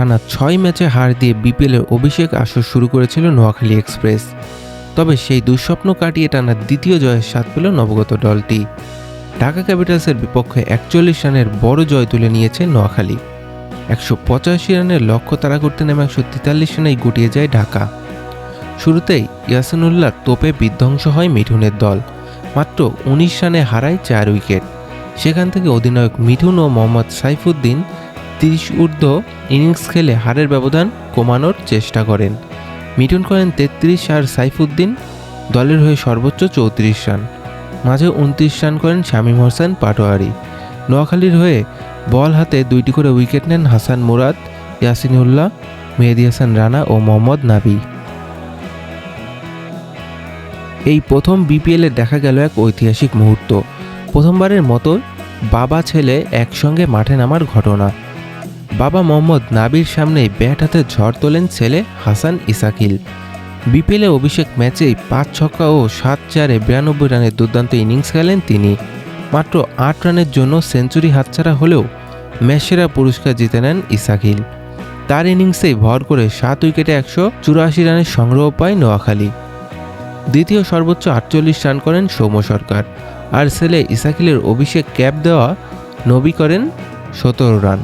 টানা ৬ ম্যাচে হার দিয়ে বিপিএলের অভিষেক আসর শুরু করেছিল নোয়াখালী এক্সপ্রেস। তবে সেই দুঃস্বপ্ন কাটিয়ে টানা দ্বিতীয় জয়ের স্বাদ পেল নবগত দলটি। ঢাকা ক্যাপিটালসের বিপক্ষে ৪১ রানের বড় জয় তুলে নিয়েছে নোয়াখালী। ১৮৫ রানের লক্ষ্য তাড়া করতে নেমে ১৪৩ রানেই গুটিয়ে যায় ঢাকা। শুরুতেই ইয়াসিনুল্লাহ তোপে বিধ্বংস হয় মিঠুনের দল, মাত্র ১৯ রানে হারায় ৪ উইকেট। সেখান থেকে অধিনায়ক মিঠুন ও মোহাম্মদ সাইফুদ্দিন ৩০ ঊর্ধ্ব ইনিংস খেলে হারের ব্যবধান কমানোর চেষ্টা করেন। মিঠুন করেন ৩৩ আর সাইফুদ্দিন দলের হয়ে সর্বোচ্চ ৩৪ রান। মাঝে ২৯ রান করেন শামীম হোসেন পাটোয়ারি। নোয়াখালীর হয়ে বল হাতে ২টি করে উইকেট নেন হাসান মুরাদ, ইয়াসিনুল্লাহ, মেহেদী হাসান রানা ও মোহাম্মদ নাবি। এই প্রথম বিপিএলে দেখা গেল এক ঐতিহাসিক মুহূর্ত। প্রথমবারের মতো বাবা ছেলে একসঙ্গে মাঠে নামার ঘটনা। বাবা মোহাম্মদ নাবির সামনেই ব্যাট হাতে ঝড় তোলেন ছেলে হাসান ইসাকিল। বিপিএলে অভিষেক ম্যাচেই ৫ ছক্কা ও ৭-৪-এ ৯২ রানের দুর্দান্ত ইনিংস খেলেন তিনি। মাত্র ৮ রানের জন্য সেঞ্চুরি হাতছাড়া হলেও ম্যাচসেরা পুরস্কার জিতে নেন ইসাকিল। তার ইনিংসেই ভর করে ৭ উইকেটে ১৮৪ রানের সংগ্রহ পায় নোয়াখালী। দ্বিতীয় সর্বোচ্চ ৪৮ রান করেন সৌম্য সরকার, আর ছেলে ইসাকিলের অভিষেক ক্যাপ দেওয়া নবী করেন ১৭ রান।